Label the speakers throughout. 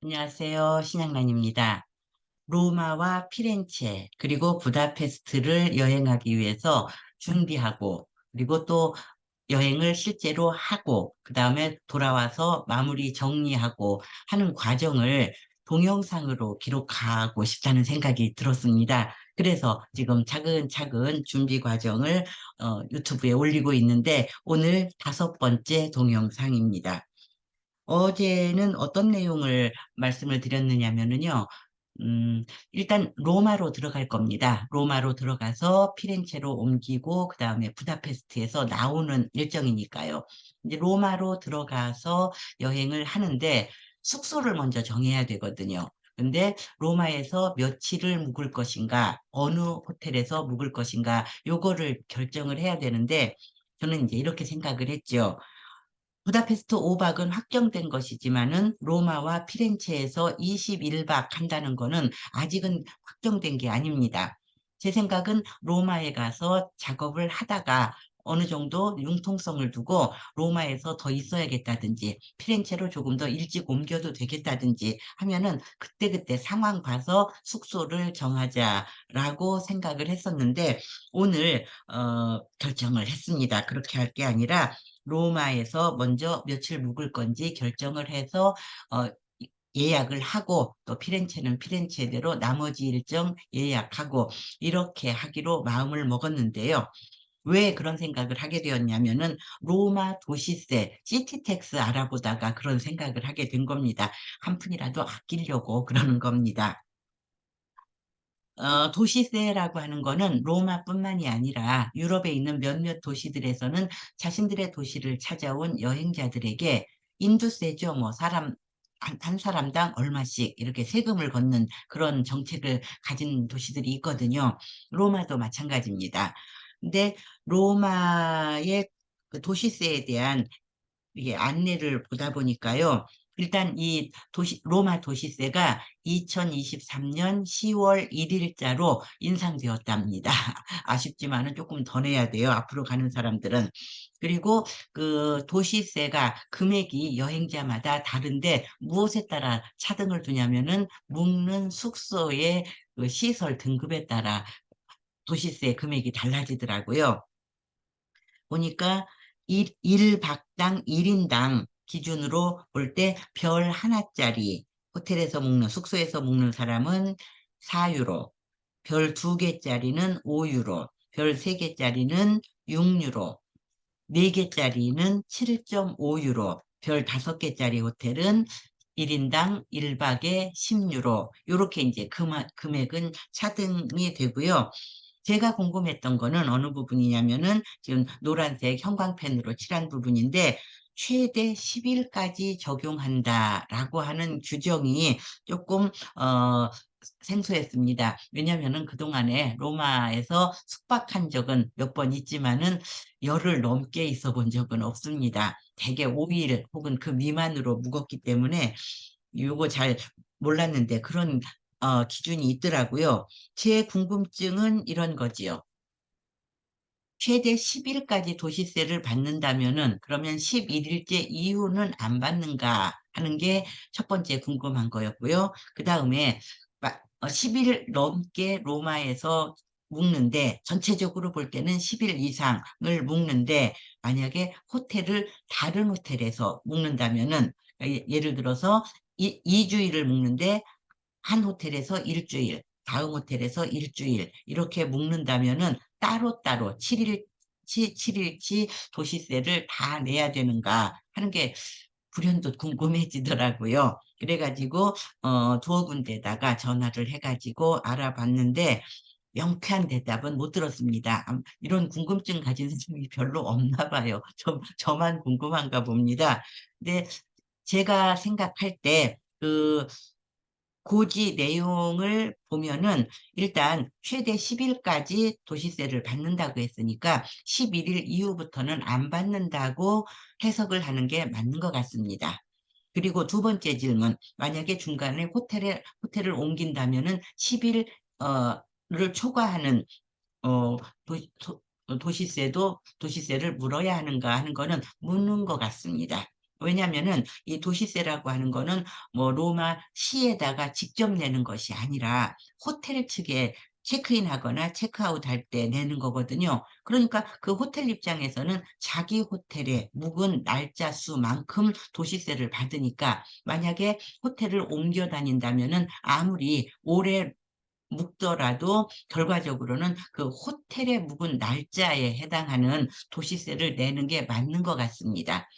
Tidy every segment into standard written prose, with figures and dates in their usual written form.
Speaker 1: 안녕하세요. 신양란입니다. 로마와 피렌체, 그리고 부다페스트를 여행하기 위해서 준비하고, 그리고 또 여행을 실제로 하고, 그 다음에 돌아와서 마무리 정리하고 하는 과정을 동영상으로 기록하고 싶다는 생각이 들었습니다. 그래서 지금 차근차근 준비 과정을 유튜브에 올리고 있는데, 오늘 5번째 동영상입니다. 어제는 어떤 내용을 말씀을 드렸느냐면요. 일단 로마로 들어갈 겁니다. 로마로 들어가서 피렌체로 옮기고 그 다음에 부다페스트에서 나오는 일정이니까요. 이제 로마로 들어가서 여행을 하는데 숙소를 먼저 정해야 되거든요. 근데 로마에서 며칠을 묵을 것인가, 어느 호텔에서 묵을 것인가, 요거를 결정을 해야 되는데 저는 이제 이렇게 생각을 했죠. 부다페스트 5박은 확정된 것이지만은 로마와 피렌체에서 21박 한다는 거는 아직은 확정된 게 아닙니다. 제 생각은 로마에 가서 작업을 하다가 어느 정도 융통성을 두고 로마에서 더 있어야겠다든지 피렌체로 조금 더 일찍 옮겨도 되겠다든지 하면은 그때그때 상황 봐서 숙소를 정하자라고 생각을 했었는데 오늘 결정을 했습니다. 그렇게 할 게 아니라 로마에서 먼저 며칠 묵을 건지 결정을 해서 어, 예약을 하고 또 피렌체는 피렌체대로 나머지 일정 예약하고 이렇게 하기로 마음을 먹었는데요. 왜 그런 생각을 하게 되었냐면은 로마 도시세, 시티택스 알아보다가 그런 생각을 하게 된 겁니다. 한 푼이라도 아끼려고 그러는 겁니다. 도시세라고 하는 거는 로마뿐만이 아니라 유럽에 있는 몇몇 도시들에서는 자신들의 도시를 찾아온 여행자들에게 인두세죠. 뭐 사람 한 사람당 얼마씩 이렇게 세금을 걷는 그런 정책을 가진 도시들이 있거든요. 로마도 마찬가지입니다. 근데 로마의 그 도시세에 대한 이게 안내를 보다 보니까요. 일단 이 로마 도시세가 2023년 10월 1일자로 인상되었답니다. 아쉽지만은 조금 더 내야 돼요. 앞으로 가는 사람들은. 그리고 그 도시세가 금액이 여행자마다 다른데 무엇에 따라 차등을 두냐면은 묵는 숙소의 그 시설 등급에 따라 도시세 금액이 달라지더라고요. 보니까 일박당 1인당 기준으로 볼 때 별 하나짜리 호텔에서 묵는, 숙소에서 묵는 사람은 4유로, 별 2개짜리는 5유로, 별 3개짜리는 6유로, 4개짜리는 7.5유로, 별 5개짜리 호텔은 1인당 1박에 10유로, 요렇게 이제 금액은 차등이 되고요. 제가 궁금했던 거는 어느 부분이냐면은 지금 노란색 형광펜으로 칠한 부분인데 최대 10일까지 적용한다라고 하는 규정이 조금 생소했습니다. 왜냐면은 그동안에 로마에서 숙박한 적은 몇 번 있지만은 열흘 넘게 있어 본 적은 없습니다. 대개 5일 혹은 그 미만으로 묵었기 때문에 요거 잘 몰랐는데 그런 기준이 있더라고요. 제 궁금증은 이런 거지요. 최대 10일까지 도시세를 받는다면은 그러면 11일째 이후는 안 받는가 하는 게 첫 번째 궁금한 거였고요. 그 다음에 10일 넘게 로마에서 묵는데 전체적으로 볼 때는 10일 이상을 묵는데 만약에 호텔을 다른 호텔에서 묵는다면은 예를 들어서 2주일을 묵는데 한 호텔에서 일주일, 다음 호텔에서 일주일, 이렇게 묵는다면은 따로따로 7일치 도시세를 다 내야 되는가 하는 게 불현듯 궁금해지더라고요. 그래가지고, 두어 군데다가 전화를 해가지고 알아봤는데, 명쾌한 대답은 못 들었습니다. 이런 궁금증 가진 사람이 별로 없나 봐요. 저만 궁금한가 봅니다. 근데 제가 생각할 때, 고지 내용을 보면은 일단 최대 10일까지 도시세를 받는다고 했으니까 11일 이후부터는 안 받는다고 해석을 하는 게 맞는 것 같습니다. 그리고 두 번째 질문, 만약에 중간에 호텔을 옮긴다면은 10일, 를 초과하는, 어, 도시세를 물어야 하는가 하는 거는 묻는 것 같습니다. 왜냐면은 이 도시세라고 하는 거는 뭐 로마 시에다가 직접 내는 것이 아니라 호텔 측에 체크인 하거나 체크아웃 할 때 내는 거거든요. 그러니까 그 호텔 입장에서는 자기 호텔에 묵은 날짜 수만큼 도시세를 받으니까 만약에 호텔을 옮겨 다닌다면은 아무리 오래 묵더라도 결과적으로는 그 호텔에 묵은 날짜에 해당하는 도시세를 내는 게 맞는 것 같습니다.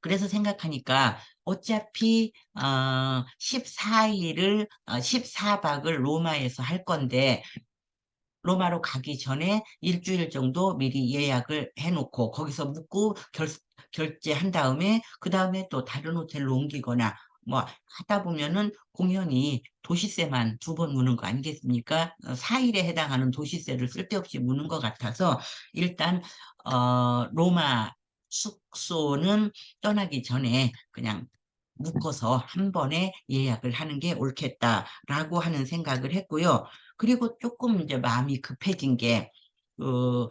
Speaker 1: 그래서 생각하니까 어차피 14일을 14박을 로마에서 할 건데 로마로 가기 전에 일주일 정도 미리 예약을 해놓고 거기서 묵고 결제한 다음에 그 다음에 또 다른 호텔로 옮기거나 뭐 하다 보면은 공연히 도시세만 두 번 무는 거 아니겠습니까? 4일에 해당하는 도시세를 쓸데없이 무는 것 같아서 일단 로마 숙소는 떠나기 전에 그냥 묶어서 한 번에 예약을 하는 게 옳겠다라고 하는 생각을 했고요. 그리고 조금 이제 마음이 급해진 게, 그,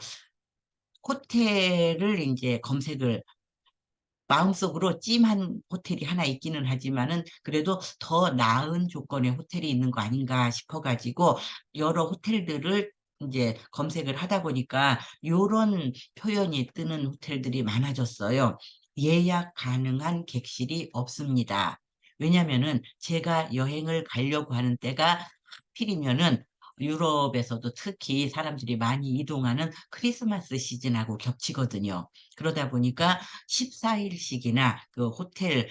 Speaker 1: 호텔을 이제 검색을 마음속으로 찜한 호텔이 하나 있기는 하지만은 그래도 더 나은 조건의 호텔이 있는 거 아닌가 싶어가지고 여러 호텔들을 이제 검색을 하다 보니까 요런 표현이 뜨는 호텔들이 많아졌어요. 예약 가능한 객실이 없습니다. 왜냐면은 제가 여행을 가려고 하는 때가 하필이면은 유럽에서도 특히 사람들이 많이 이동하는 크리스마스 시즌하고 겹치거든요. 그러다 보니까 14일씩이나 그 호텔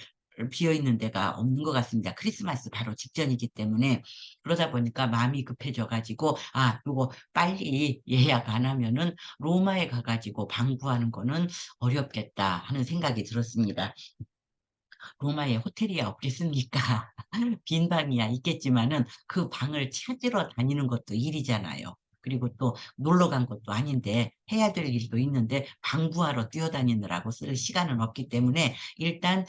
Speaker 1: 비어 있는 데가 없는 것 같습니다. 크리스마스 바로 직전이기 때문에. 그러다 보니까 마음이 급해져가지고, 아, 요거 빨리 예약 안 하면은 로마에 가가지고 방구하는 거는 어렵겠다 하는 생각이 들었습니다. 로마에 호텔이야 없겠습니까? 빈 방이야 있겠지만은 그 방을 찾으러 다니는 것도 일이잖아요. 그리고 또 놀러 간 것도 아닌데 해야 될 일도 있는데 방구하러 뛰어다니느라고 쓸 시간은 없기 때문에 일단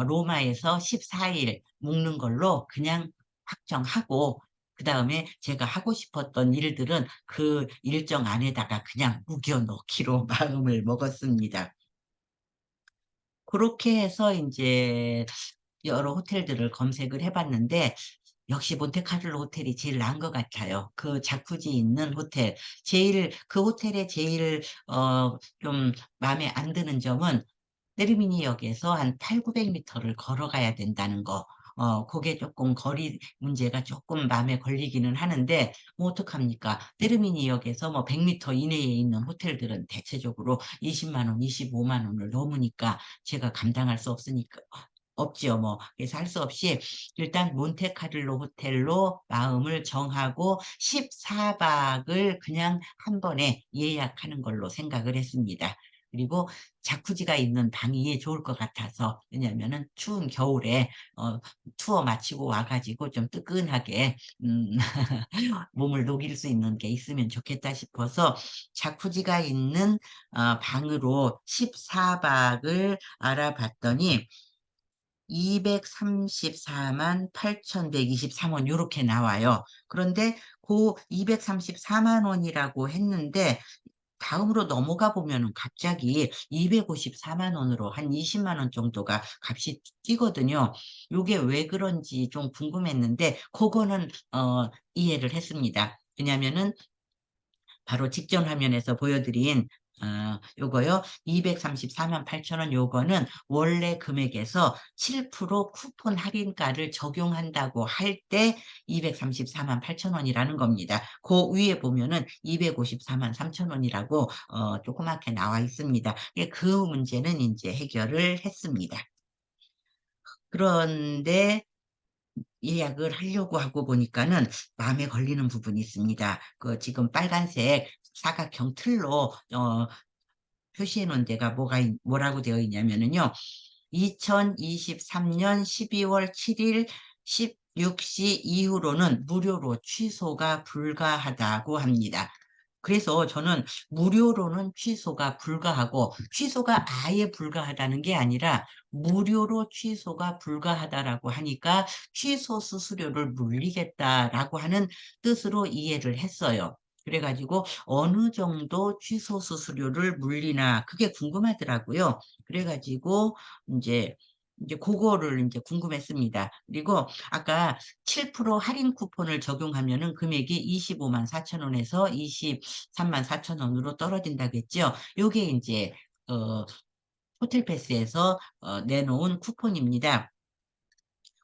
Speaker 1: 로마에서 14일 묵는 걸로 그냥 확정하고 그다음에 제가 하고 싶었던 일들은 그 일정 안에다가 그냥 묵여 놓기로 마음을 먹었습니다. 그렇게 해서 이제 여러 호텔들을 검색을 해봤는데 역시 몬테카를로 호텔이 제일 나은 것 같아요. 그 자쿠지 있는 호텔. 그 호텔의 제일, 좀 마음에 안 드는 점은 때르미니역에서 한 8, 900m를 걸어가야 된다는 거. 그게 조금 거리 문제가 조금 마음에 걸리기는 하는데, 뭐 어떡합니까? 때르미니역에서 뭐 100m 이내에 있는 호텔들은 대체적으로 20만 원, 25만 원을 넘으니까 제가 감당할 수 없으니까, 없지요, 뭐. 그래서 할 수 없이 일단 몬테카를로 호텔로 마음을 정하고 14박을 그냥 한 번에 예약하는 걸로 생각을 했습니다. 그리고 자쿠지가 있는 방이 좋을 것 같아서, 왜냐면은 추운 겨울에, 투어 마치고 와가지고 좀 뜨끈하게, 몸을 녹일 수 있는 게 있으면 좋겠다 싶어서 자쿠지가 있는, 방으로 14박을 알아봤더니, 234만 8,123원 이렇게 나와요. 그런데 그 234만 원이라고 했는데 다음으로 넘어가 보면은 갑자기 254만 원으로 한 20만 원 정도가 값이 뛰거든요. 요게 왜 그런지 좀 궁금했는데 그거는 이해를 했습니다. 왜냐면은 바로 직전 화면에서 보여드린 요거요. 234만 8천 원 요거는 원래 금액에서 7% 쿠폰 할인가를 적용한다고 할 때 234만 8천 원이라는 겁니다. 그 위에 보면은 254만 3천 원이라고 조그맣게 나와 있습니다. 그 문제는 이제 해결을 했습니다. 그런데 예약을 하려고 하고 보니까는 마음에 걸리는 부분이 있습니다. 그 지금 빨간색 사각형 틀로 표시해 놓은 데가 뭐라고 되어 있냐면은요. 2023년 12월 7일 16시 이후로는 무료로 취소가 불가하다고 합니다. 그래서 저는 무료로는 취소가 불가하고 취소가 아예 불가하다는 게 아니라 무료로 취소가 불가하다라고 하니까 취소 수수료를 물리겠다라고 하는 뜻으로 이해를 했어요. 그래가지고 어느 정도 취소 수수료를 물리나 그게 궁금하더라고요. 그래가지고 이제 그거를 이제 궁금했습니다. 그리고 아까 7% 할인 쿠폰을 적용하면은 금액이 25만 4천 원에서 23만 4천 원으로 떨어진다고 했죠. 요게 이제 어, 호텔 패스에서 내놓은 쿠폰입니다.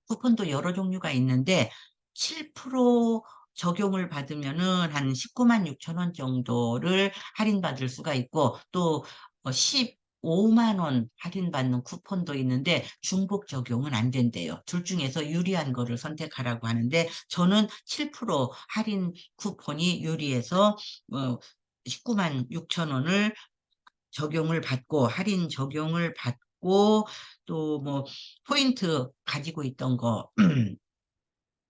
Speaker 1: 쿠폰도 여러 종류가 있는데 7% 적용을 받으면은 한 19만 6천 원 정도를 할인받을 수가 있고 또 15만 원 할인받는 쿠폰도 있는데 중복 적용은 안 된대요. 둘 중에서 유리한 거를 선택하라고 하는데 저는 7% 할인 쿠폰이 유리해서 19만 6천 원을 적용을 받고 할인 적용을 받고 또 뭐 포인트 가지고 있던 거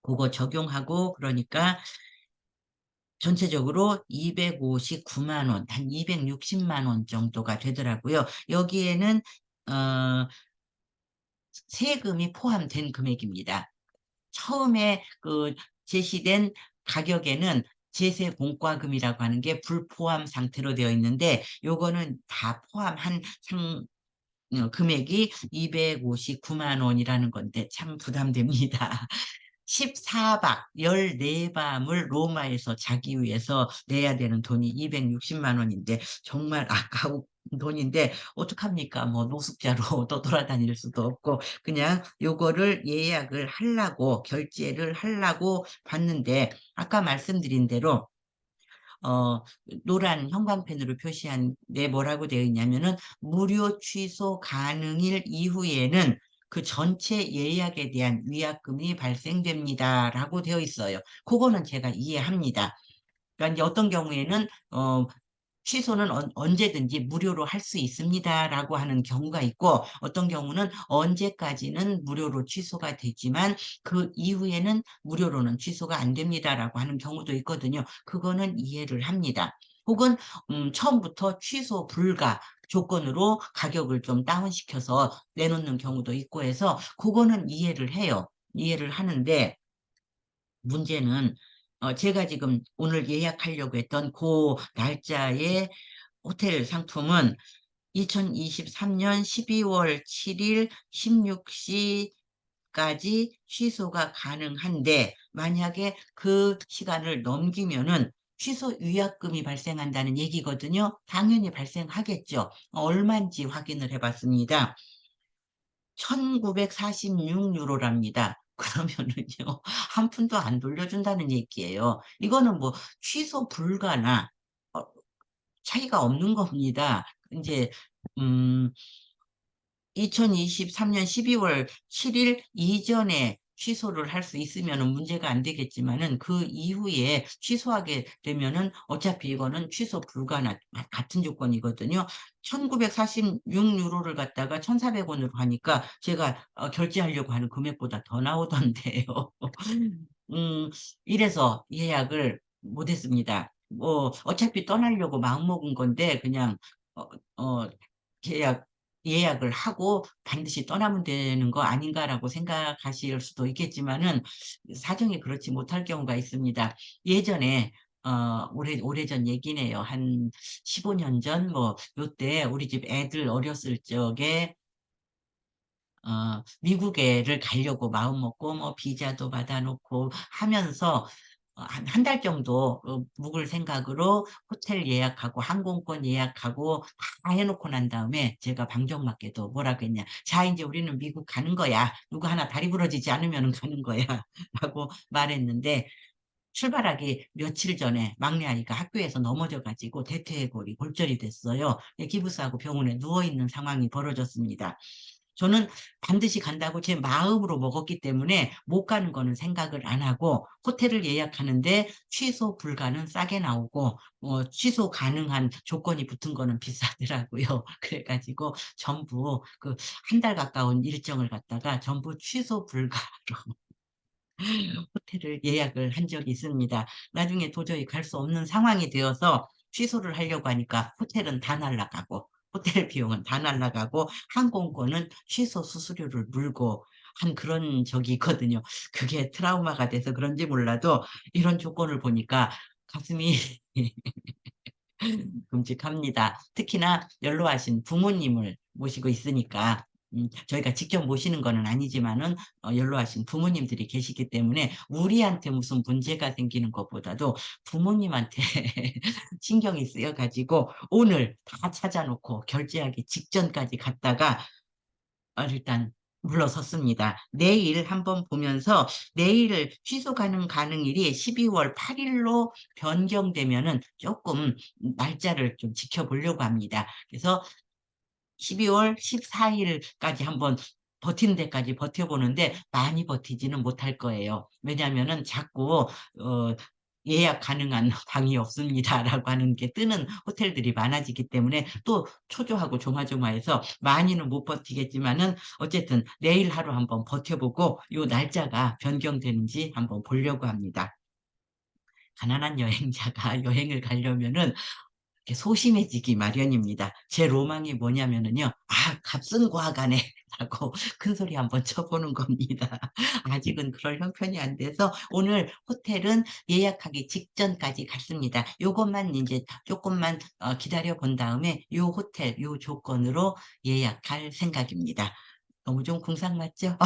Speaker 1: 그거 적용하고 그러니까 전체적으로 259만 원, 한 260만 원 정도가 되더라고요. 여기에는 세금이 포함된 금액입니다. 처음에 그 제시된 가격에는 제세 공과금이라고 하는 게 불포함 상태로 되어 있는데 요거는 다 포함한 금액이 259만 원이라는 건데 참 부담됩니다. 14박 14밤을 로마에서 자기 위해서 내야 되는 돈이 260만 원인데 정말 아까운 돈인데 어떡합니까? 뭐 노숙자로 또 돌아다닐 수도 없고 그냥 요거를 예약을 하려고 결제를 하려고 봤는데 아까 말씀드린 대로 어, 노란 형광펜으로 표시한 데 뭐라고 되어 있냐면은 무료 취소 가능일 이후에는 그 전체 예약에 대한 위약금이 발생됩니다라고 되어 있어요. 그거는 제가 이해합니다. 그러니까 이제 어떤 경우에는 취소는 언제든지 무료로 할 수 있습니다라고 하는 경우가 있고 어떤 경우는 언제까지는 무료로 취소가 되지만 그 이후에는 무료로는 취소가 안 됩니다라고 하는 경우도 있거든요. 그거는 이해를 합니다. 혹은 처음부터 취소 불가 조건으로 가격을 좀 다운시켜서 내놓는 경우도 있고 해서 그거는 이해를 해요. 이해를 하는데 문제는 제가 지금 오늘 예약하려고 했던 그 날짜에 호텔 상품은 2023년 12월 7일 16시까지 취소가 가능한데 만약에 그 시간을 넘기면은 취소 위약금이 발생한다는 얘기거든요. 당연히 발생하겠죠. 얼마인지 확인을 해봤습니다. 1946유로랍니다. 그러면은요, 한 푼도 안 돌려준다는 얘기예요. 이거는 뭐 취소 불가나 어, 차이가 없는 겁니다. 이제, 음, 2023년 12월 7일 이전에 취소를 할 수 있으면 문제가 안 되겠지만은 그 이후에 취소하게 되면은 어차피 이거는 취소 불가나 같은 조건이거든요. 1946유로를 갖다가 1,400원으로 하니까 제가 결제하려고 하는 금액보다 더 나오던데요. 음, 이래서 예약을 못했습니다. 뭐 어차피 떠나려고 마음먹은 건데 그냥 어, 어, 계약 예약을 하고 반드시 떠나면 되는 거 아닌가라고 생각하실 수도 있겠지만은 사정이 그렇지 못할 경우가 있습니다. 예전에 오래전 얘기네요. 한 15년 전, 뭐, 요때 우리 집 애들 어렸을 적에 미국에를 가려고 마음 먹고 뭐 비자도 받아놓고 하면서 한 달 정도 묵을 생각으로 호텔 예약하고 항공권 예약하고 다 해놓고 난 다음에 제가 방정맞게도 뭐라고 했냐. 자, 이제 우리는 미국 가는 거야. 누구 하나 다리 부러지지 않으면 가는 거야. 라고 말했는데 출발하기 며칠 전에 막내 아이가 학교에서 넘어져가지고 대퇴골이 골절이 됐어요. 기부스하고 병원에 누워있는 상황이 벌어졌습니다. 저는 반드시 간다고 제 마음으로 먹었기 때문에 못 가는 거는 생각을 안 하고 호텔을 예약하는데 취소 불가는 싸게 나오고 취소 가능한 조건이 붙은 거는 비싸더라고요. 그래가지고 전부 그 한 달 가까운 일정을 갖다가 전부 취소 불가로 호텔을 예약을 한 적이 있습니다. 나중에 도저히 갈 수 없는 상황이 되어서 취소를 하려고 하니까 호텔은 다 날라가고 호텔 비용은 다 날라가고 항공권은 취소 수수료를 물고 한 그런 적이 있거든요. 그게 트라우마가 돼서 그런지 몰라도 이런 조건을 보니까 가슴이 끔찍합니다. 특히나 연로하신 부모님을 모시고 있으니까, 저희가 직접 모시는 거는 아니지만은, 연로하신 부모님들이 계시기 때문에 우리한테 무슨 문제가 생기는 것보다도 부모님한테 신경이 쓰여가지고 오늘 다 찾아놓고 결제하기 직전까지 갔다가 일단 물러섰습니다. 내일 한번 보면서 내일 취소 가능일이 12월 8일로 변경되면은 조금 날짜를 좀 지켜보려고 합니다. 그래서 12월 14일까지 한번 버티는 데까지 버텨보는데 많이 버티지는 못할 거예요. 왜냐하면은 자꾸 예약 가능한 방이 없습니다라고 하는 게 뜨는 호텔들이 많아지기 때문에 또 초조하고 조마조마해서 많이는 못 버티겠지만은 어쨌든 내일 하루 한번 버텨보고 요 날짜가 변경되는지 한번 보려고 합니다. 가난한 여행자가 여행을 가려면은 이렇게 소심해지기 마련입니다. 제 로망이 뭐냐면은요, 값은 과하가네. 라고 큰 소리 한번 쳐보는 겁니다. 아직은 그럴 형편이 안 돼서 오늘 호텔은 예약하기 직전까지 갔습니다. 요것만 이제 조금만 기다려 본 다음에 요 호텔, 요 조건으로 예약할 생각입니다. 너무 좀 궁상 맞죠?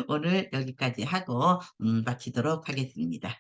Speaker 1: 오늘 여기까지 하고 마치도록 하겠습니다.